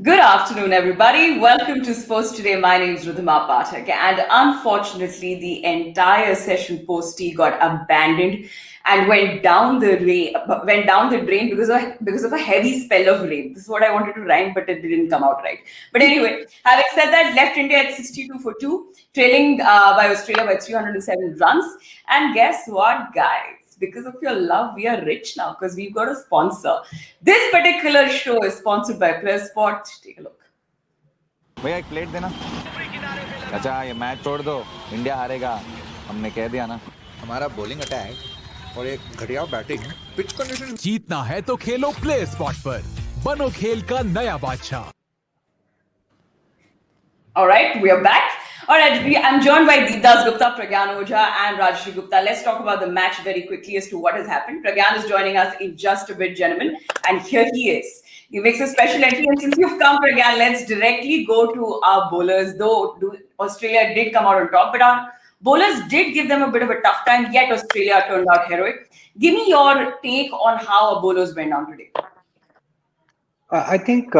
Good afternoon, everybody. Welcome to Sports Today. My name is Ridhima Pathak, and unfortunately, the entire session post tea got abandoned and went down the drain because of a heavy spell of rain. This is what I wanted to rhyme, but it didn't come out right. But anyway, having said that, left India at 62 for two, trailing by Australia by 307 runs. And guess what, guys? Because of your love, we are rich now because we've got a sponsor. This particular show is sponsored by Plus Sport. Take a look. भैया एक plate देना। अच्छा ये match छोड़ दो, India हारेगा, हमने कह दिया ना। हमारा बॉलिंग अटैक और एक घटिया बैटिंग, पिच कंडीशन। जीतना है तो खेलो प्ले स्पॉट पर, बनो खेल का नया बादशाह। All right, we are back. All right, I'm joined by Deepdas Gupta, Pragyan Ojha, and Rajshri Gupta. Let's talk about the match very quickly as to what has happened. Pragyan is joining us in just a bit, gentlemen, and here he is. He makes a special entry, and since you've come, Pragyan, let's directly go to our bowlers. Though Australia did come out on top, but our bowlers did give them a bit of a tough time, yet Australia turned out heroic. Give me your take on how our bowlers went down today. I think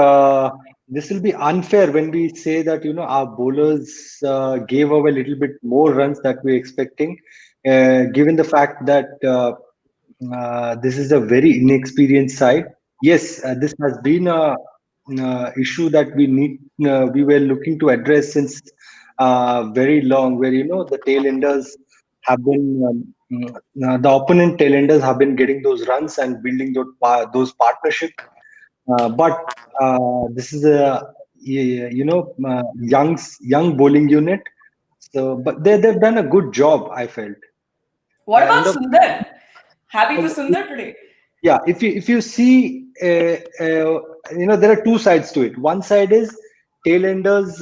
this will be unfair when we say that our bowlers gave away a little bit more runs that we're expecting, given the fact that this is a very inexperienced side. Yes, this has been a issue that we were looking to address since very long, where the tailenders have been the opponent tailenders have been getting those runs and building those partnerships. But this is a young bowling unit. So, but they've done a good job, I felt. What about Sundar? Happy for Sundar today. Yeah, if you see, there are two sides to it. One side is tailenders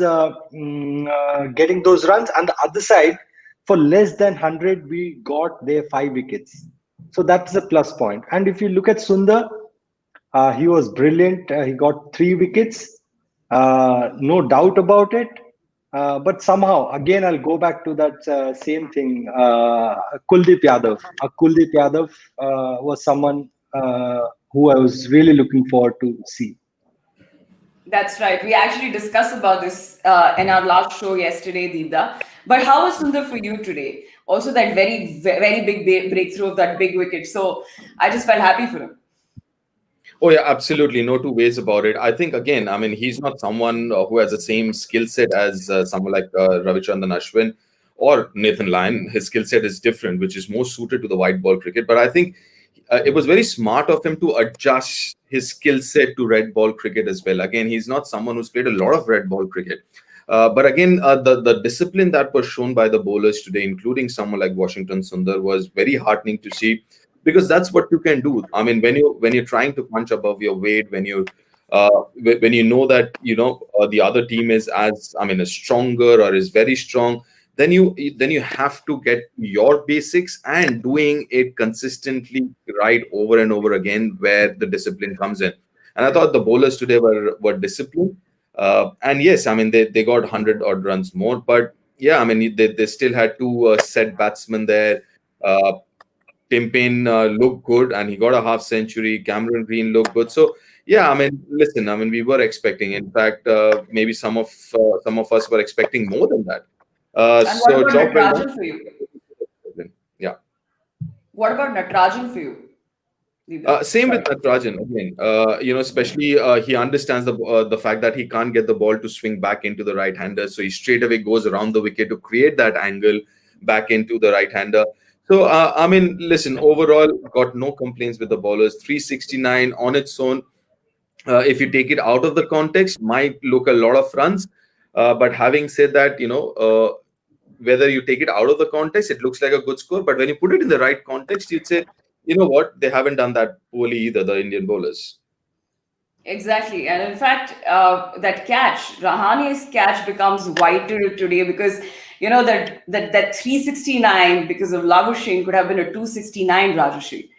getting those runs, and the other side, for less than 100, we got their 5 wickets. So that's a plus point. And if you look at Sundar, he was brilliant. He got 3 wickets, no doubt about it. But somehow, again, I'll go back to that same thing. Kuldeep Yadav. Kuldeep Yadav was someone who I was really looking forward to see. That's right. We actually discussed about this in our last show yesterday, Deepda. But how was Sundar for you today? Also, that very, very big breakthrough of that big wicket. So I just felt happy for him. Oh yeah, absolutely. No two ways about it. I think again, I mean, he's not someone who has the same skill set as someone like Ravichandran Ashwin or Nathan Lyon. His skill set is different, which is more suited to the white ball cricket. But I think it was very smart of him to adjust his skill set to red ball cricket as well. Again, he's not someone who's played a lot of red ball cricket. But again, the discipline that was shown by the bowlers today, including someone like Washington Sundar, was very heartening to see. Because that's what you can do. I mean, when you're trying to punch above your weight, when you know that the other team is stronger or is very strong, then you have to get your basics and doing it consistently right over and over again, where the discipline comes in. And I thought the bowlers today were disciplined. And yes, I mean they got 100 odd runs more, but yeah, I mean they still had 2 set batsmen there. Tim Payne looked good and he got a half century. Cameron Green looked good. So yeah, I mean, listen, I mean, we were expecting. In fact, maybe some of us were expecting more than that. And what about Natarajan for you? Yeah. What about Natarajan for you? Same with Natarajan again. Especially he understands the fact that he can't get the ball to swing back into the right-hander, so he straight away goes around the wicket to create that angle back into the right-hander. So, I mean, listen, overall, got no complaints with the bowlers. 369 on its own. If you take it out of the context, might look a lot of runs. But having said that, whether you take it out of the context, it looks like a good score. But when you put it in the right context, you'd say, you know what, they haven't done that poorly either, the Indian bowlers. Exactly. And in fact, that catch, Rahani's catch becomes vital today because that 369 because of Labuschagne could have been a 269, Rajashri.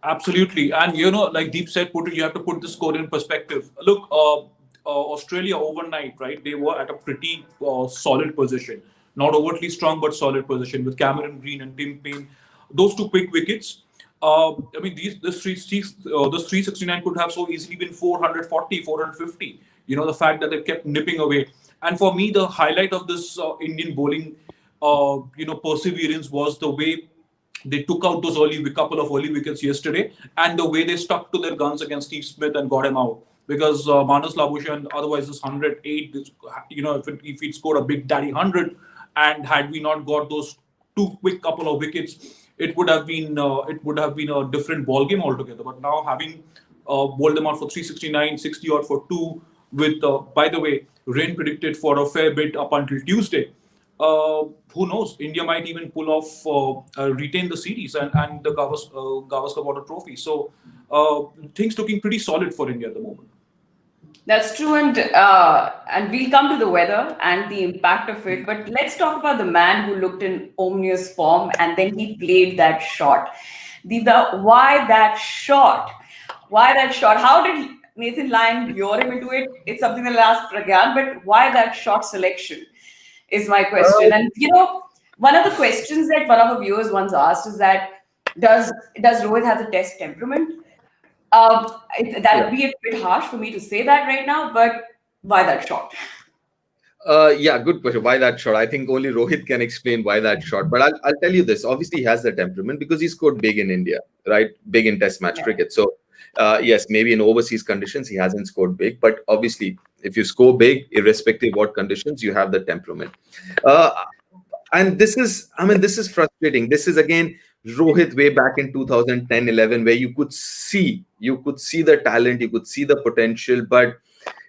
Absolutely. And, like Deep said, you have to put the score in perspective. Look, Australia overnight, right? They were at a pretty solid position. Not overtly strong, but solid position with Cameron Green and Tim Payne. Those 2 quick wickets. I mean, this 369 could have so easily been 440, 450. The fact that they kept nipping away. And for me, the highlight of this Indian bowling, perseverance was the way they took out those couple of early wickets yesterday, and the way they stuck to their guns against Steve Smith and got him out. Because Manas Labuschagne, otherwise this 108, if he'd scored a big daddy 100, and had we not got those two quick couple of wickets, it would have been a different ball game altogether. But now having bowled them out for 369, 60 odd for two, with by the way, rain predicted for a fair bit up until Tuesday. Who knows? India might even pull off, retain the series and the Gavaskar Water Trophy. So things looking pretty solid for India at the moment. That's true, and we'll come to the weather and the impact of it. But let's talk about the man who looked in ominous form, and then he played that shot. Why that shot? Why that shot? How did Nathan Lyon lure him into it? It's something that I'll ask Pragyan, but why that shot selection is my question. And one of the questions that one of our viewers once asked is that does Rohit have the test temperament? That would be a bit harsh for me to say that right now, but why that shot? Yeah, good question. Why that shot? I think only Rohit can explain why that shot. But I'll tell you this. Obviously, he has the temperament because he scored big in India, right? Big in Test match cricket. So, yes, maybe in overseas conditions, he hasn't scored big. But obviously, if you score big, irrespective of what conditions, you have the temperament. And this is frustrating. This is, again, Rohit way back in 2010-11, where you could see the talent, you could see the potential, but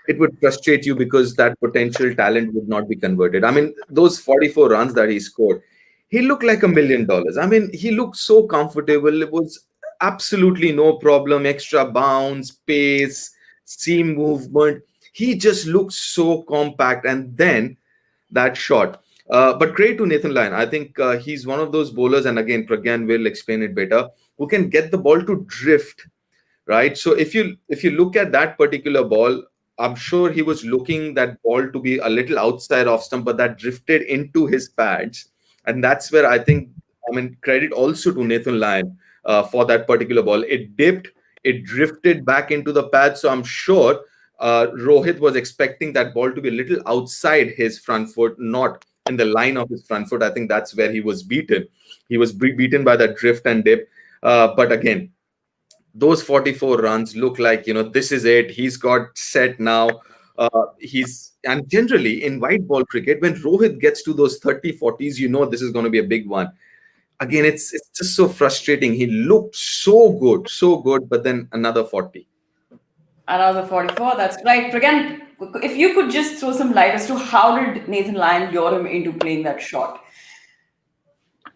it would frustrate you because that potential talent would not be converted. I mean, those 44 runs that he scored, he looked like $1 million. I mean, he looked so comfortable. It was absolutely no problem. Extra bounce, pace, seam movement. He just looked so compact. And then that shot. But great to Nathan Lyon. I think he's one of those bowlers, and again, Pragyan will explain it better, who can get the ball to drift, right? So if you look at that particular ball, I'm sure he was looking that ball to be a little outside off stump, but that drifted into his pads. And that's where I think, credit also to Nathan Lyon for that particular ball. It dipped, it drifted back into the pad. So I'm sure Rohit was expecting that ball to be a little outside his front foot, not in the line of his front foot. I think that's where he was beaten. He was beaten by that drift and dip. But again, those 44 runs look like, this is it. He's got set now. And generally in white ball cricket, when Rohit gets to those 30, 40s, this is going to be a big one. Again, it's just so frustrating. He looked so good, but then another 40. Another 44, that's right. Again, if you could just throw some light as to how did Nathan Lyon lure him into playing that shot? I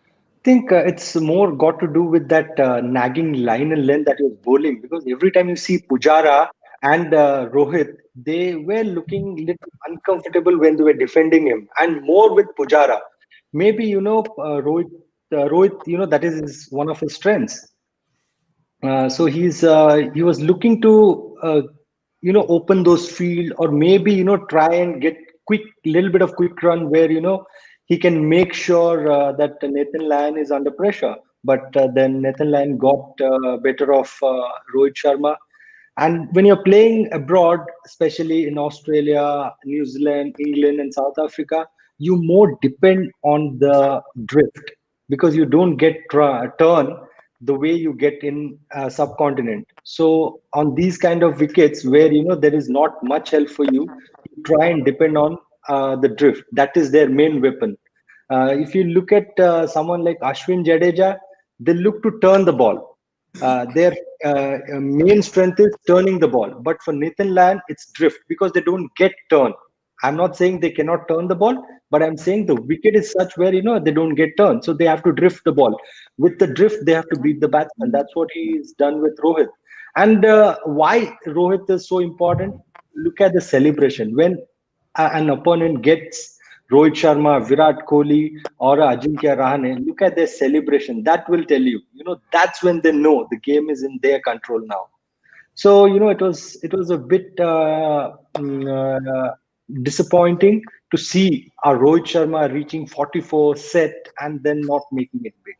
think it's more got to do with that nagging line and length that he was bowling, because every time you see Pujara and Rohit, they were looking a little uncomfortable when they were defending him, and more with Pujara. Maybe, Rohit, that is one of his strengths. So he was looking to, open those field, or maybe, try and get little bit of quick run where, he can make sure that Nathan Lyon is under pressure. But then Nathan Lyon got better of Rohit Sharma. And when you're playing abroad, especially in Australia, New Zealand, England, and South Africa, you more depend on the drift, because you don't get turn the way you get in subcontinent. So on these kind of wickets where there is not much help for you, you try and depend on the drift. That is their main weapon. If you look at someone like Ashwin Jadeja, they look to turn the ball. Their main strength is turning the ball. But for Nathan Lyon, it's drift, because they don't get turn. I'm not saying they cannot turn the ball, but I'm saying the wicket is such where they don't get turned, so they have to drift the ball. With the drift, they have to beat the batsman. That's what he's done with Rohit. And why Rohit is so important? Look at the celebration when an opponent gets Rohit Sharma, Virat Kohli, or Ajinkya Rahane. Look at their celebration. That will tell you. That's when they know the game is in their control now. So it was a bit disappointing to see Rohit Sharma reaching 44 set and then not making it big.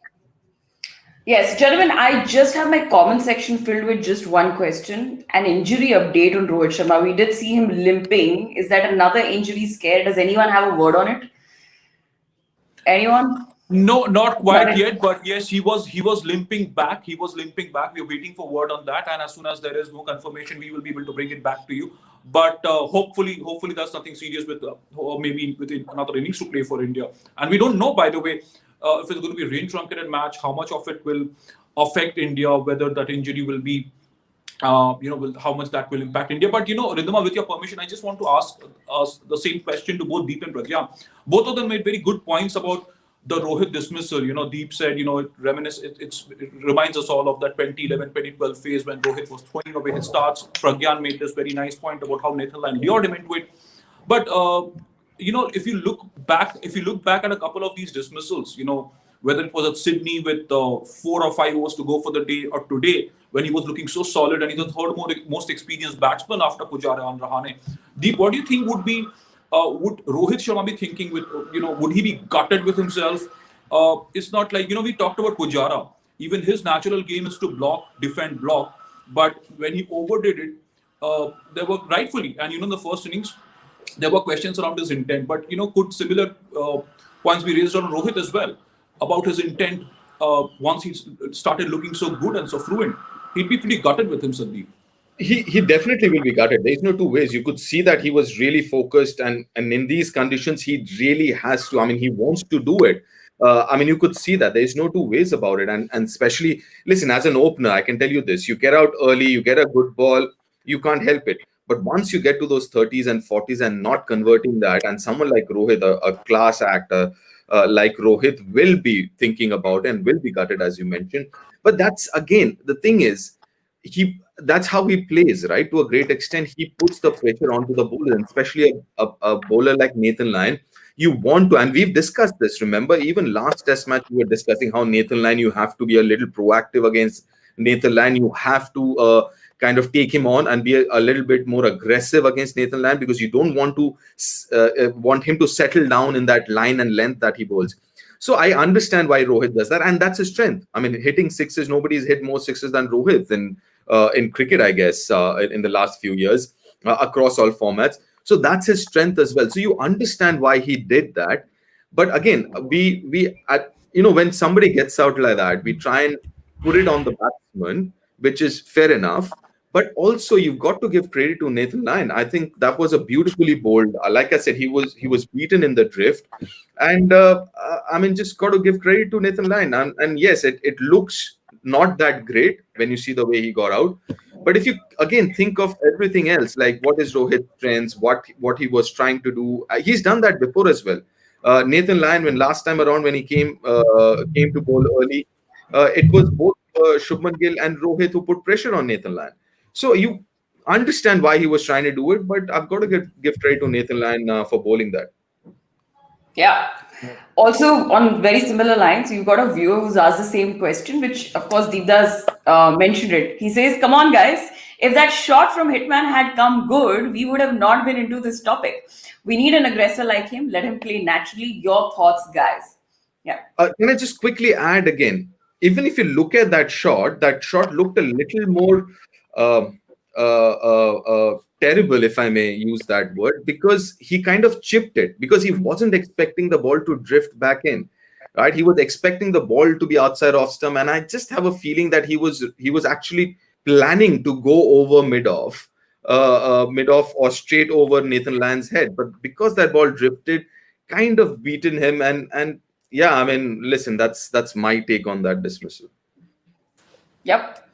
Yes, gentlemen, I just have my comment section filled with just one question. An injury update on Rohit Sharma. We did see him limping. Is that another injury scare? Does anyone have a word on it? Anyone? No, not Not quite it. yet, but yes, he was limping back. He was limping back. We're waiting for word on that, and as soon as there is no confirmation, we will be able to bring it back to you. But hopefully that's nothing serious with, or maybe within another innings to play for India. And we don't know, by the way, if it's going to be a rain truncated match, how much of it will affect India, whether that injury will be how much that will impact India. But Ridhima, with your permission, I just want to ask us the same question to both Deep and Pragya. Both of them made very good points about the Rohit dismissal. Deep said, it reminds us all of that 2011, 2012 phase when Rohit was throwing away his starts. Pragyan made this very nice point about how Nathan Lyon lured him into it. But if you look back at a couple of these dismissals, whether it was at Sydney with 4 or 5 overs to go for the day, or today when he was looking so solid and he's the third most experienced batsman after Pujara and Rahane. Deep, what do you think would Rohit Sharma be thinking with, would he be gutted with himself? It's not like, we talked about Pujara. Even his natural game is to block, defend, block. But when he overdid it, there were rightfully, and in the first innings, there were questions around his intent. But, could similar points be raised on Rohit as well about his intent once he started looking so good and so fluent? He'd be pretty gutted with him, Sandeep. He definitely will be gutted. There's no two ways. You could see that he was really focused, and in these conditions, he really has to. I mean, he wants to do it. You could see that there's no two ways about it. And especially, listen, as an opener, I can tell you this: you get out early, you get a good ball, you can't help it. But once you get to those 30s and 40s and not converting that, and someone like Rohit, a class actor like Rohit, will be thinking about it and will be gutted, as you mentioned. But that's, again, the thing is, that's how he plays, right? To a great extent, he puts the pressure onto the bowler, and especially a bowler like Nathan Lyon. You want to, and we've discussed this. Remember, even last Test match, we were discussing how Nathan Lyon, you have to be a little proactive against Nathan Lyon. You have to kind of take him on and be a little bit more aggressive against Nathan Lyon, because you don't want him to settle down in that line and length that he bowls. So I understand why Rohit does that, and that's his strength. I mean, hitting sixes, nobody's hit more sixes than Rohit in cricket, I guess, in the last few years, across all formats. So that's his strength as well. So you understand why he did that. But again, when somebody gets out like that, we try and put it on the batsman, which is fair enough. But also, you've got to give credit to Nathan Lyon. I think that was a beautifully bowled. Like I said, he was beaten in the drift, and just got to give credit to Nathan Lyon. And yes, it looks not that great when you see the way he got out. But if you again think of everything else, like what is Rohit's strengths, what he was trying to do, he's done that before as well. Nathan Lyon, when last time around when he came to bowl early, it was both Shubman Gill and Rohit who put pressure on Nathan Lyon. So you understand why he was trying to do it, but I've got to give credit to Nathan Lyon for bowling that. Yeah. Also, on very similar lines, you've got a viewer who's asked the same question, which, of course, Deepdas mentioned it. He says, come on, guys. If that shot from Hitman had come good, we would have not been into this topic. We need an aggressor like him. Let him play naturally. Your thoughts, guys? Yeah. Can I just quickly add again? Even if you look at that shot looked a little more terrible, if I may use that word, because he kind of chipped it, because he wasn't expecting the ball to drift back in, right? He was expecting the ball to be outside off stump, and I just have a feeling that he was actually planning to go over mid-off or straight over Nathan Lyon's head, but because that ball drifted, kind of beaten him, and yeah, I mean, listen, that's my take on that dismissal. Yep.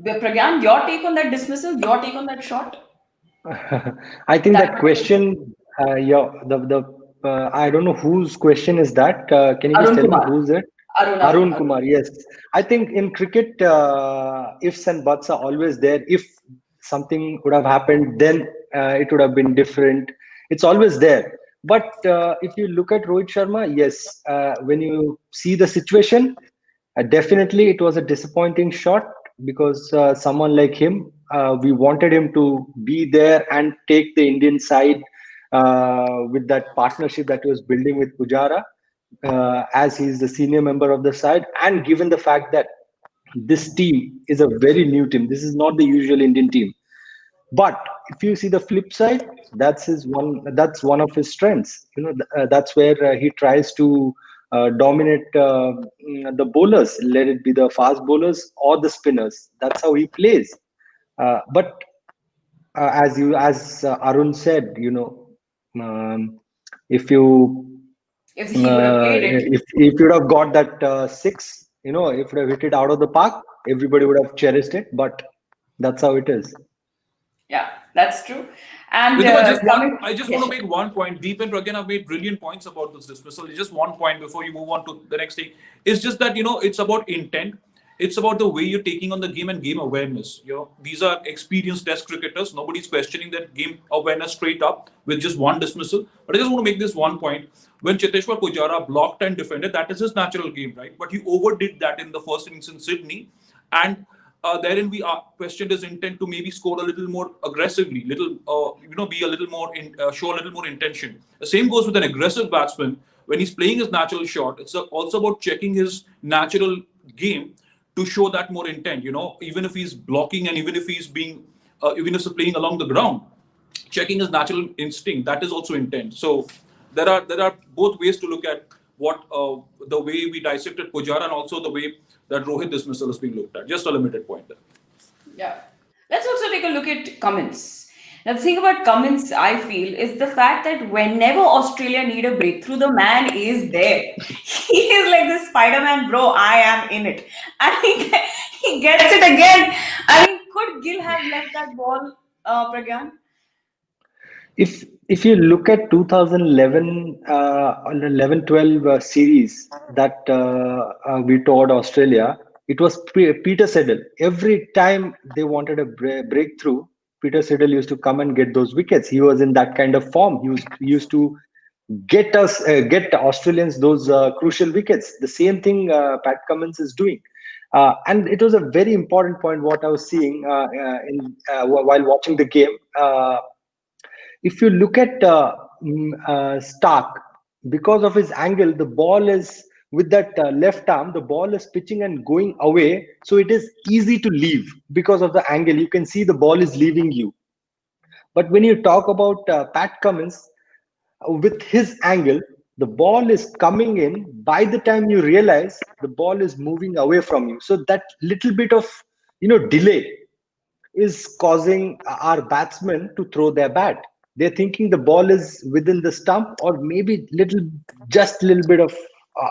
Pragyan, your take on that dismissal, your take on that shot? I think that question, I don't know whose question is that. Can you just tell me who's it? Arun Kumar, yes. I think in cricket, ifs and buts are always there. If something would have happened, then it would have been different. It's always there. But if you look at Rohit Sharma, yes, when you see the situation, definitely it was a disappointing shot, because someone like him, we wanted him to be there and take the Indian side with that partnership that he was building with Pujara, as he's the senior member of the side. And given the fact that this team is a very new team. This is not the usual Indian team. But if you see the flip side, that's one of his strengths. That's where he tries to dominate the bowlers, let it be the fast bowlers or the spinners. That's how he plays. But as Arun said, if you If he would have played it. if you would have got that six, if you would have hit it out of the park, everybody would have cherished it. But that's how it is. Yeah, that's true. And I just want to make one point. Deep and Pragyan have made brilliant points about this dismissal. Just one point before you move on to the next thing. It's just that, it's about intent. It's about the way you're taking on the game and game awareness. These are experienced test cricketers. Nobody's questioning that game awareness straight up with just one dismissal. But I just want to make this one point. When Cheteshwar Pujara blocked and defended, that is his natural game, right? But he overdid that in the first innings in Sydney. And therein we questioned his intent to maybe score a little more aggressively, be a little more, show a little more intention. The same goes with an aggressive batsman. When he's playing his natural shot, it's also about checking his natural game to show that more intent, even if he's blocking and even if he's playing along the ground, checking his natural instinct, that is also intent. So there are both ways to look at what the way we dissected Pujara and also the way that Rohit dismissal is being looked at. Just a limited point there. Yeah. Let's also take a look at Cummins. Now, the thing about Cummins, I feel, is the fact that whenever Australia need a breakthrough, the man is there. He is like this Spider-Man, bro, I am in it. And he gets it again. I mean, could Gill have left that ball, Pragyan? If you look at 2011 11-12 series that we toured Australia, it was Peter Siddle. Every time they wanted a breakthrough, Peter Siddle used to come and get those wickets. He was in that kind of form. He used to get Australians those crucial wickets. The same thing Pat Cummins is doing. And it was a very important point what I was seeing while watching the game. If you look at Stark, because of his angle, the ball is with that left arm, the ball is pitching and going away. So it is easy to leave because of the angle. You can see the ball is leaving you. But when you talk about Pat Cummins, with his angle, the ball is coming in. By the time you realize, the ball is moving away from you. So that little bit of delay is causing our batsmen to throw their bat. They're thinking the ball is within the stump or maybe just a little bit of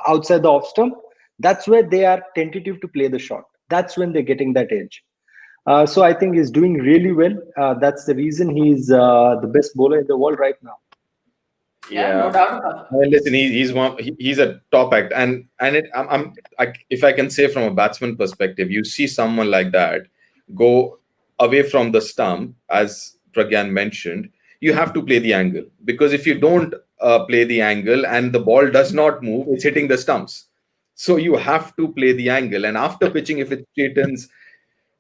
outside the off stump. That's where they are tentative to play the shot. That's when they're getting that edge. So I think he's doing really well. That's the reason he's the best bowler in the world right now. Yeah, no doubt about it. Well, listen, he's a top act, and if I can say from a batsman perspective, you see someone like that go away from the stump, as Pragyan mentioned. You have to play the angle, because if you don't play the angle and the ball does not move, it's hitting the stumps. So you have to play the angle, and after pitching, if it straightens,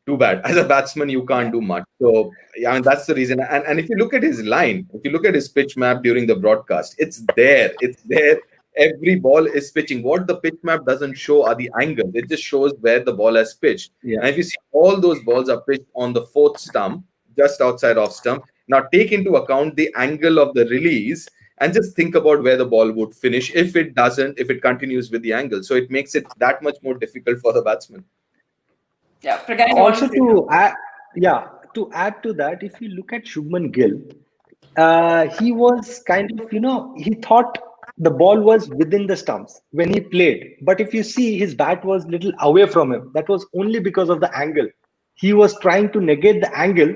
too bad. As a batsman, you can't do much. So yeah, that's the reason. And if you look at his line, if you look at his pitch map during the broadcast, it's there. Every ball is pitching. What the pitch map doesn't show are the angles. It just shows where the ball has pitched. Yeah. And if you see, all those balls are pitched on the fourth stump, just outside off stump. Now take into account the angle of the release and just think about where the ball would finish if it continues with the angle. So it makes it that much more difficult for the batsman. Yeah, Pragyan, Also to add to that, if you look at Shubman Gill, he was kind of, he thought the ball was within the stumps when he played. But if you see, his bat was little away from him. That was only because of the angle. He was trying to negate the angle,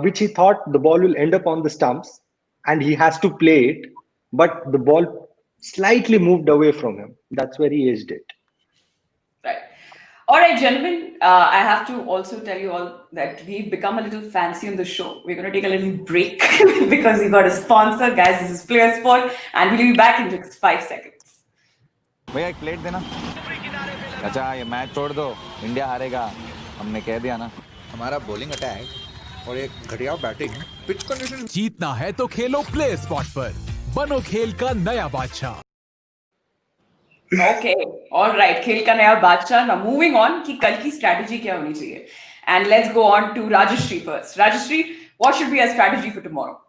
which he thought the ball will end up on the stumps and he has to play it. But the ball slightly moved away from him. That's where he edged it. Right. All right, gentlemen, I have to also tell you all that we've become a little fancy on the show. We're going to take a little break because we got a sponsor. Guys, this is Player Sport, and we'll be back in just 5 seconds. भैया एक plate देना। अच्छा ये match छोड़ दो, India हारेगा, हमने कह दिया ना। हमारा बॉलिंग अटैक और एक घटिया बैटिंग, पिच कंडीशन। जीतना है तो खेलो प्ले स्पॉट पर, बनो खेल का नया बादशाह। Okay, all right. खेल का नया बादशाह. Now moving on कि कल की strategy क्या होनी चाहिए. And let's go on to Rajashri first. Rajashri, what should be our strategy for tomorrow?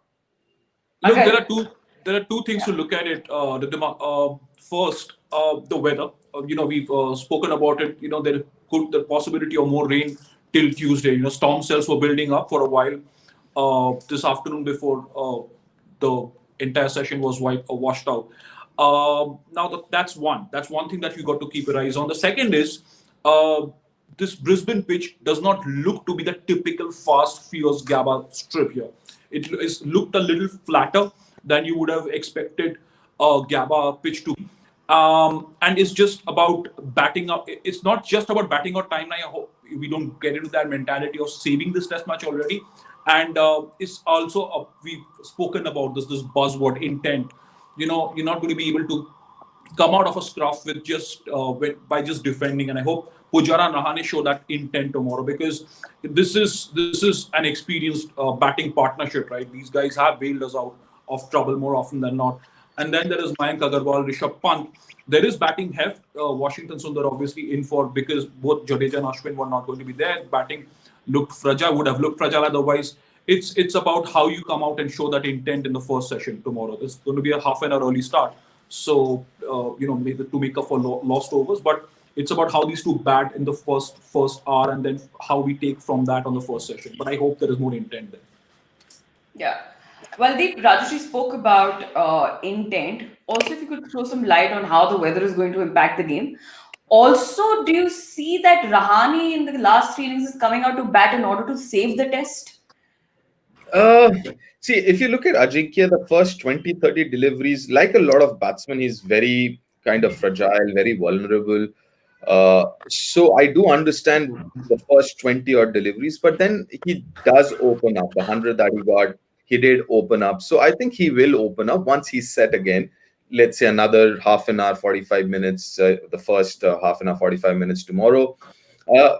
Look, अगर there are two things to look at it. Ridhima. First, the weather. We've spoken about it. There could the possibility of more rain till Tuesday. Storm cells were building up for a while this afternoon before the entire session was washed out. Now that's one. That's one thing that you got to keep your eyes on. The second is this Brisbane pitch does not look to be the typical fast, fierce Gabba strip here. It is looked a little flatter than you would have expected a Gabba pitch to be. And it's just about batting up. It's not just about batting out time. I hope we don't get into that mentality of saving this test match already. And it's also we've spoken about this buzzword intent. You're not going to be able to come out of a scruff with by just defending. And I hope Pujara and Rahane show that intent tomorrow, because this is an experienced batting partnership, right? These guys have bailed us out of trouble more often than not. And then there is Mayank Agarwal, Rishabh Pant. There is batting heft. Washington Sundar obviously in for, because both Jadeja and Ashwin were not going to be there. Batting would have looked fragile otherwise. It's about how you come out and show that intent in the first session tomorrow. There's going to be a half an hour early start, so to make up for lost overs. But it's about how these two bat in the first hour, and then how we take from that on the first session. But I hope there is more intent there. Yeah. Well, Deep, Rajashri spoke about intent. Also, if you could throw some light on how the weather is going to impact the game. Also, do you see that Rahane in the last 3 innings is coming out to bat in order to save the test? See, if you look at Ajinkya, the first 20, 30 deliveries, like a lot of batsmen, he's very kind of fragile, very vulnerable. So I do understand the first 20 odd deliveries, but then he does open up. The 100 that he got, he did open up. So I think he will open up once he's set again. Let's say another half an hour, 45 minutes, the first half an hour, 45 minutes tomorrow.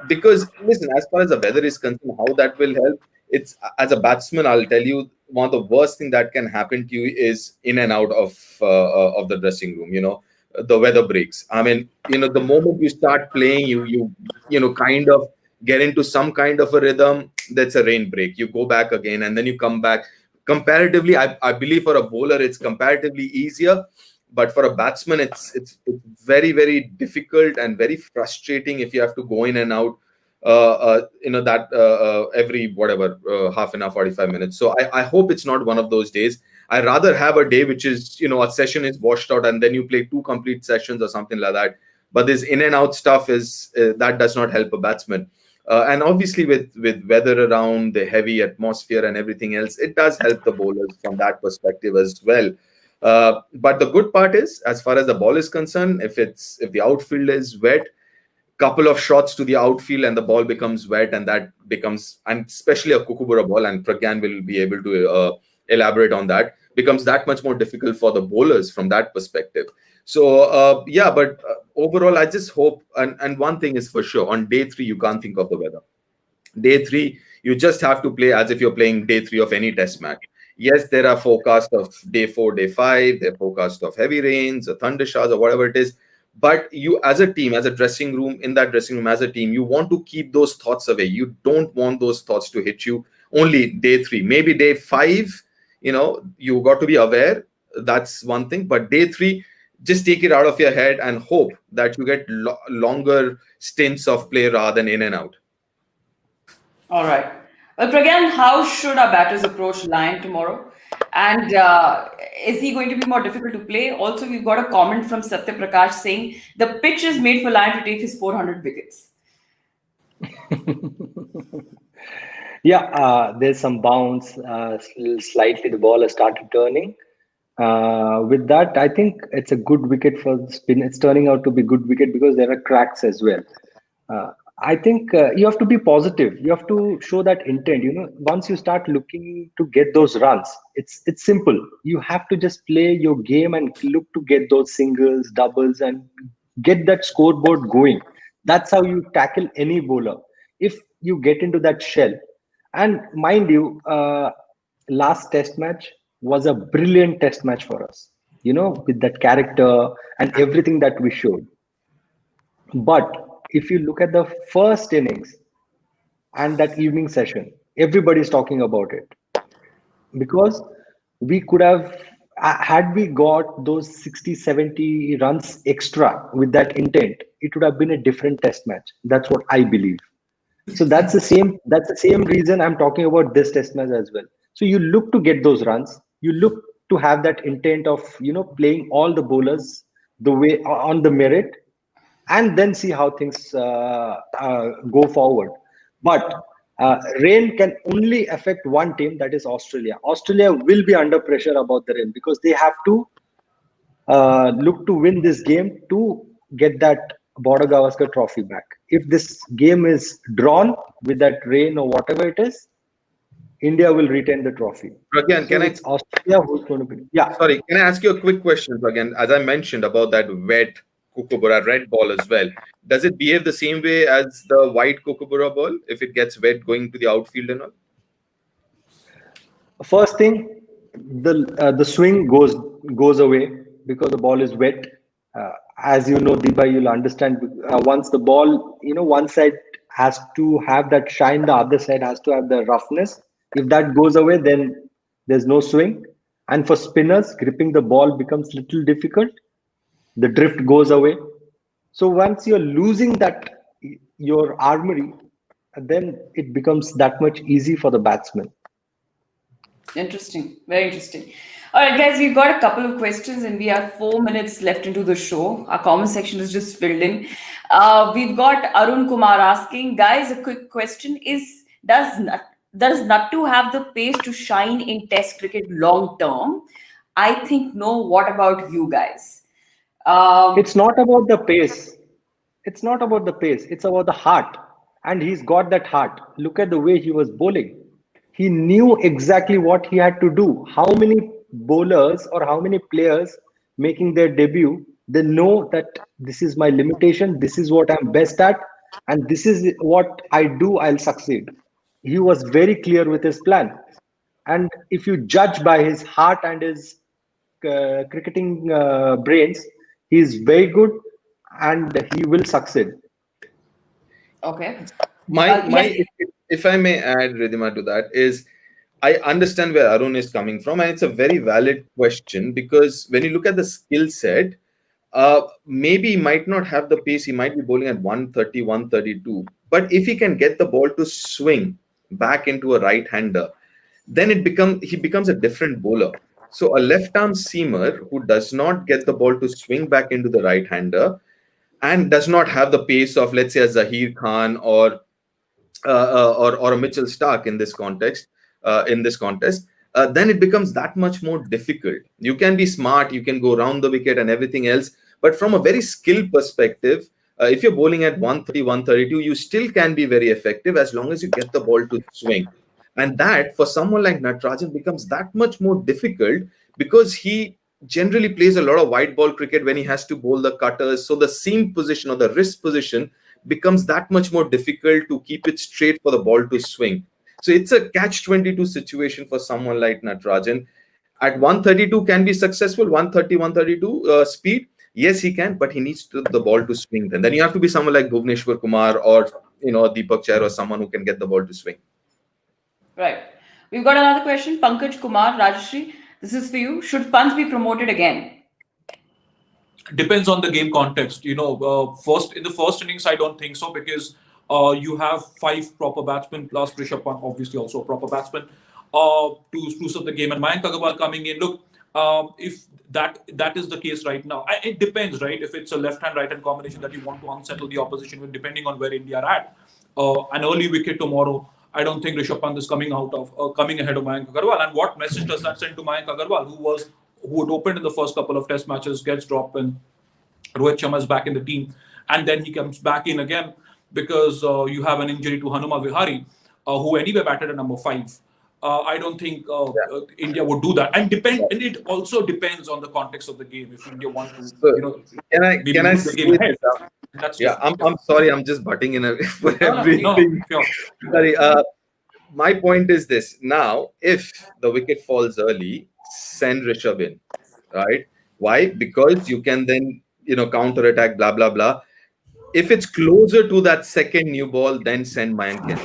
Because listen, as far as the weather is concerned, how that will help, it's as a batsman, I'll tell you, one of the worst thing that can happen to you is in and out of the dressing room. The weather breaks. I mean, the moment you start playing, you kind of get into some kind of a rhythm. That's a rain break. You go back again, and then you come back. Comparatively, I believe for a bowler it's comparatively easier, but for a batsman it's very, very difficult and very frustrating if you have to go in and out every whatever half an hour, 45 minutes. So I hope it's not one of those days. I rather have a day which is a session is washed out and then you play 2 complete sessions or something like that. But this in and out stuff is that does not help a batsman. And obviously with weather around, the heavy atmosphere and everything else, it does help the bowlers from that perspective as well. But the good part is, as far as the ball is concerned, if the outfield is wet, couple of shots to the outfield and the ball becomes wet, and especially a Kokobura ball, and Pragyan will be able to elaborate on that, becomes that much more difficult for the bowlers from that perspective. So but overall I just hope, and one thing is for sure, on day 3 you can't think of the weather. Day 3 you just have to play as if you're playing day 3 of any test match. Yes, there are forecasts of day 4, day 5, there are forecasts of heavy rains or thunder showers or whatever it is. But you, as a team, as a dressing room, as a team, you want to keep those thoughts away. You don't want those thoughts to hit you. Only day 3, maybe day 5, you got to be aware. That's one thing. But day 3, just take it out of your head and hope that you get longer stints of play rather than in and out. All right. Well, Pragyan, how should our batters approach Lion tomorrow? And is he going to be more difficult to play? Also, we've got a comment from Satya Prakash saying the pitch is made for Lion to take his 400 wickets. Yeah, there's some bounce. Slightly, the ball has started turning. With that, I think it's a good wicket for the spin. It's turning out to be good wicket because there are cracks as well. I think you have to be positive. You have to show that intent. Once you start looking to get those runs, it's simple. You have to just play your game and look to get those singles, doubles, and get that scoreboard going. That's how you tackle any bowler. If you get into that shell, and mind you, last test match was a brilliant test match for us. with that character and everything that we showed. But if you look at the first innings and that evening session, everybody's talking about it because we could have, had we got those 60, 70 runs extra with that intent, it would have been a different test match. That's what I believe. So that's the same reason I'm talking about this test match as well. So you look to get those runs, you look to have that intent of playing all the bowlers the way on the merit, and then see how things go forward. But rain can only affect one team, that is Australia. Australia will be under pressure about the rain because they have to look to win this game to get that Border Gavaskar trophy back. If this game is drawn with that rain or whatever it is, India will retain the trophy. Again, So it's Australia who's going to be. Yeah. Sorry, can I ask you a quick question again? As I mentioned about that wet Kokobura red ball as well, does it behave the same way as the white Kokobura ball if it gets wet going to the outfield and all? First thing, the swing goes away because the ball is wet. As you know, Deepa, you'll understand. Once the ball, one side has to have that shine, the other side has to have the roughness. If that goes away, then there's no swing. And for spinners, gripping the ball becomes little difficult. The drift goes away. So once you're losing that, your armory, then it becomes that much easy for the batsman. Interesting. Very interesting. All right, guys, we've got a couple of questions and we have 4 minutes left into the show. Our comment section is just filled in. We've got Arun Kumar asking, guys, a quick question is, does Nattu have the pace to shine in Test cricket long term? I think no. What about you guys? It's not about the pace. It's not about the pace. It's about the heart. And he's got that heart. Look at the way he was bowling. He knew exactly what he had to do. How many bowlers or how many players making their debut, they know that this is my limitation, this is what I'm best at, and this is what I do, I'll succeed. He was very clear with his plan. And if you judge by his heart and his cricketing brains, he's very good and he will succeed. Okay. My if I may add, Ridhima, to that is, I understand where Arun is coming from, and it's a very valid question because when you look at the skill set, maybe he might not have the pace. He might be bowling at 130, 132. But if he can get the ball to swing back into a right-hander, then he becomes a different bowler. So a left-arm seamer who does not get the ball to swing back into the right-hander and does not have the pace of, let's say, a Zahir Khan or a Mitchell Stark in this context, then it becomes that much more difficult. You can be smart, you can go around the wicket and everything else, but from a very skill perspective, if you're bowling at 130, 132, you still can be very effective as long as you get the ball to swing. And that, for someone like Natarajan, becomes that much more difficult because he generally plays a lot of white ball cricket when he has to bowl the cutters. So the seam position or the wrist position becomes that much more difficult to keep it straight for the ball to swing. So it's a catch-22 situation for someone like Natarajan. At 132 can be successful, 130, 132 speed. Yes, he can, but he needs the ball to swing. Then you have to be someone like Bhuvneshwar Kumar or Deepak Chair or someone who can get the ball to swing. Right. We've got another question. Pankaj Kumar, Rajashri, this is for you. Should Pant be promoted again? Depends on the game context. In the first innings, I don't think so because you have 5 proper batsmen plus Rishabh Pant, obviously also a proper batsman, to spruce up the game. And Mayank Agarwal coming in. Look, if that is the case right now, it depends, right? If it's a left-hand, right-hand combination that you want to unsettle the opposition with, depending on where India are at, an early wicket tomorrow, I don't think Rishabh Pant is coming ahead of Mayank Agarwal. And what message does that send to Mayank Agarwal, who had opened in the first couple of test matches, gets dropped when Rohit Sharma is back in the team, and then he comes back in again because you have an injury to Hanuma Vihari, who anyway batted at number 5. I don't think India would do that, and it also depends on the context of the game. If India want to, can I say the game ahead, I'm sorry, I'm just butting in for everything. Sure. Sorry. My point is this: now, if the wicket falls early, send Rishabh in, right? Why? Because you can then, counter attack, blah, blah, blah. If it's closer to that second new ball, then send Mayank in.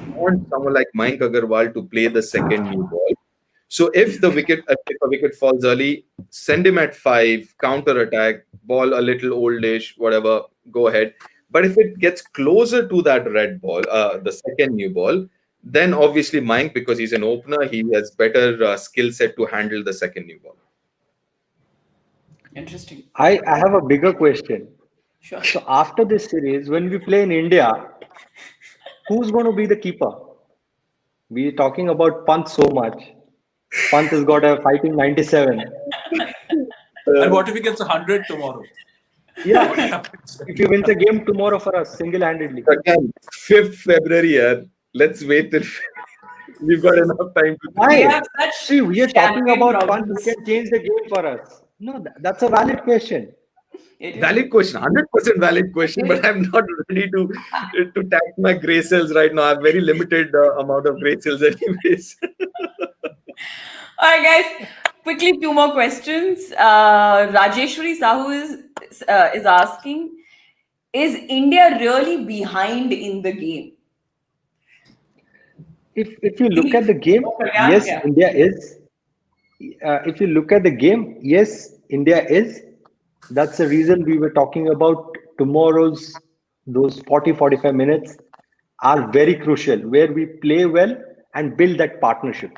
You want someone like Mayank Agarwal to play the second new ball. So if a wicket falls early, send him at 5, counter attack, ball a little oldish, whatever, go ahead. But if it gets closer to that red ball, the second new ball, then obviously Mayank, because he's an opener, he has better skill set to handle the second new ball. Interesting. I have a bigger question. Sure. So after this series, when we play in India, who's going to be the keeper? We're talking about Pant so much. Pant has got a fighting 97. And what if he gets 100 tomorrow? Yeah, What happens? if he wins a game tomorrow for us single-handedly. Again, 5th February, let's wait till we've got enough time to Why? We have such See, we are talking champagne about Pant problems. who can change the game for us. No, that's a valid question. It is. valid question, 100% valid question, but I'm not ready to tap my grey cells right now. I have very limited amount of grey cells anyways. All right, guys. Quickly, 2 more questions. Rajeshwari Sahu is asking: is India really behind in the game? If you look at the game, Yeah, yes, yeah. India is. If you look at the game, yes, India is. That's the reason we were talking about tomorrow's, those 40-45 minutes are very crucial, where we play well and build that partnership.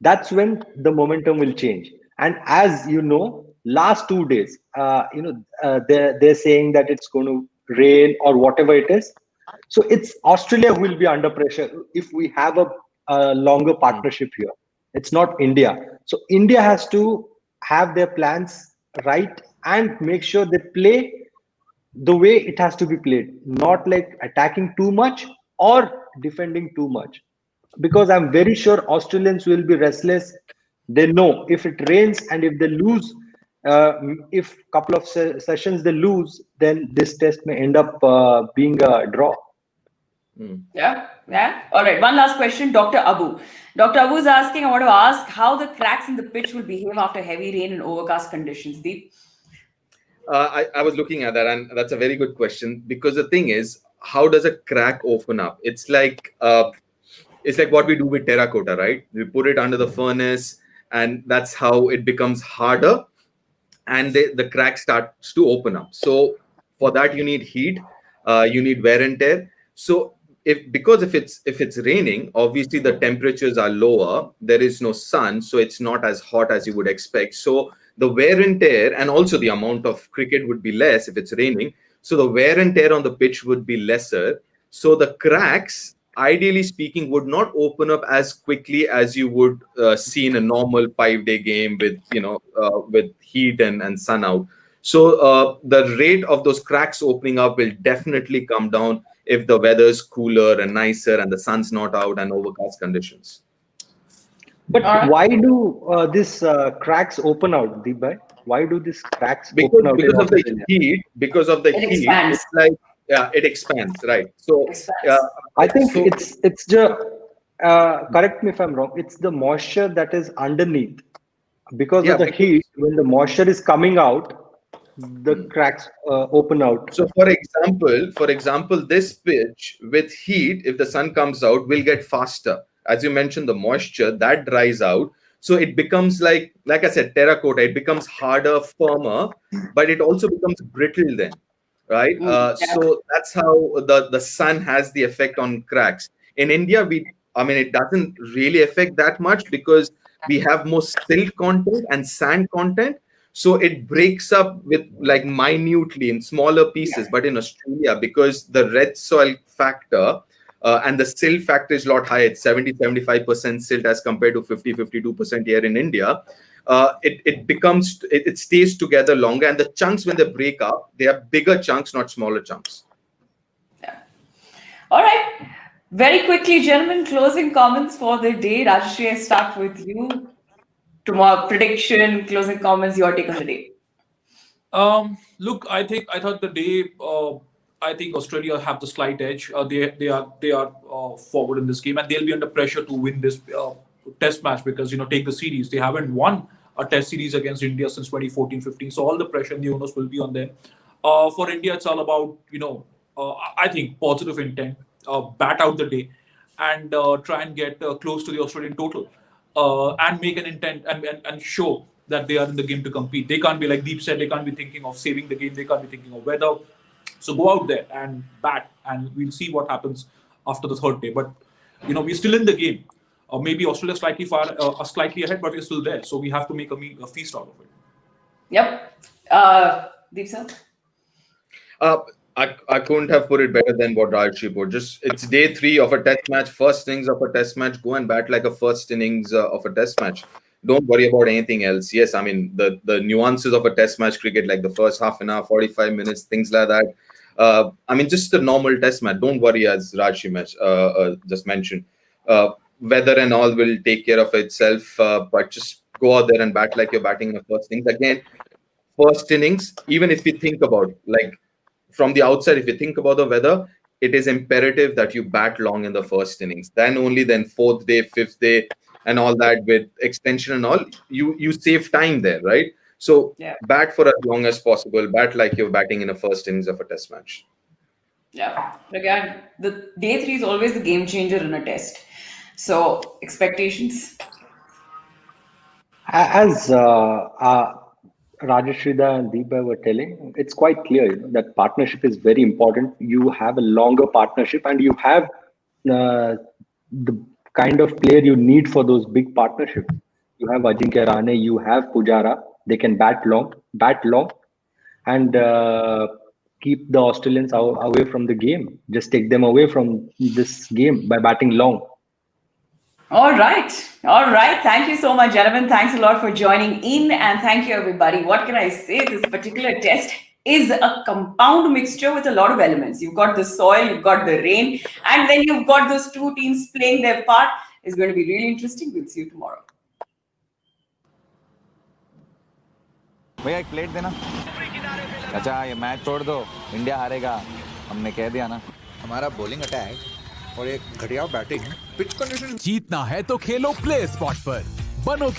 That's when the momentum will change. And as you know, last 2 days, they're saying that it's going to rain or whatever it is. So it's Australia who will be under pressure if we have a longer partnership here. It's not India. So India has to have their plans right and make sure they play the way it has to be played, not like attacking too much or defending too much. Because I'm very sure Australians will be restless. They know if it rains and if they lose, if couple of sessions they lose, then this test may end up being a draw. Yeah, yeah. All right. One last question, Dr. Abu. Dr. Abu is asking, I want to ask how the cracks in the pitch will behave after heavy rain and overcast conditions. Deep? I was looking at that, and that's a very good question, because the thing is, how does a crack open up? It's like what we do with terracotta, right? We put it under the furnace, and that's how it becomes harder, and the crack starts to open up. So for that, you need heat, you need wear and tear. So if it's raining, obviously the temperatures are lower. There is no sun, so it's not as hot as you would expect. So the wear and tear, and also the amount of cricket would be less if it's raining. So the wear and tear on the pitch would be lesser. So the cracks, ideally speaking, would not open up as quickly as you would see in a normal 5-day game with heat and sun out. So the rate of those cracks opening up will definitely come down if the weather's cooler and nicer and the sun's not out and overcast conditions. But why do these cracks open out, Deepak? Why do these cracks open out? Because of the heat. Because of the heat, expands. it's like it expands, right? So I think it's the correct me if I'm wrong. It's the moisture that is underneath. Because of the heat, when the moisture is coming out, the cracks open out. So for example, this pitch with heat, if the sun comes out, will get faster. As you mentioned, the moisture that dries out. So it becomes like I said, terracotta. It becomes harder, firmer, but it also becomes brittle then, right? So that's how the sun has the effect on cracks. In India, it doesn't really affect that much because we have more silt content and sand content. So it breaks up with like minutely in smaller pieces. But in Australia, because the red soil factor and the silt factor is a lot higher, it's 70-75% silt as compared to 50-52% here in India. It stays together longer, and the chunks, when they break up, they are bigger chunks, not smaller chunks. Yeah. All right. Very quickly, gentlemen, closing comments for the day. Rajshri, I start with you. Tomorrow, prediction, closing comments, your take on the day. Look, I thought the day. I think Australia have the slight edge. They are forward in this game, and they'll be under pressure to win this test match because take the series. They haven't won a test series against India since 2014-15. So all the pressure and the onus will be on them. For India, it's all about, I think, positive intent, bat out the day, and try and get close to the Australian total, and make an intent and show that they are in the game to compete. They can't be, like Deep said, they can't be thinking of saving the game. They can't be thinking of weather. So go out there and bat, and we'll see what happens after the third day. But we're still in the game. Maybe Australia slightly ahead, but we're still there. So we have to make a feast out of it. Yep. Deep sir? I couldn't have put it better than what Rajshri put. It's day 3 of a test match, first innings of a test match. Go and bat like a first innings of a test match. Don't worry about anything else. Yes, I mean, the nuances of a test match cricket, like the first half an hour, 45 minutes, things like that. I mean, just a normal test match. Don't worry, as Rajshri just mentioned. Weather and all will take care of itself. But just go out there and bat like you're batting in the first innings. Again, first innings, even if you think about, like, from the outside, if you think about the weather, it is imperative that you bat long in the first innings. Then 4th day, 5th day, and all that with extension and all, you save time there, right? So bat for as long as possible. Bat like you're batting in a first innings of a test match. Yeah. Again, the day 3 is always the game changer in a test. So expectations? As Rajashrida and Deepa were telling, it's quite clear that partnership is very important. You have a longer partnership, and you have the kind of player you need for those big partnerships. You have Ajinkya Rahane, you have Pujara. They can bat long, and keep the Australians away from the game. Just take them away from this game by batting long. All right. Thank you so much, gentlemen. Thanks a lot for joining in, and thank you, everybody. What can I say? This particular test is a compound mixture with a lot of elements. You've got the soil, you've got the rain, and then you've got those two teams playing their part. It's going to be really interesting. We'll see you tomorrow. भैया एक plate देना। अच्छा ये match छोड़ दो, India हारेगा, हमने कह दिया ना। हमारा बॉलिंग अटैक और एक घटिया बैटिंग पिच कंडीशन जीतना है तो खेलो प्ले स्पॉट पर, बनो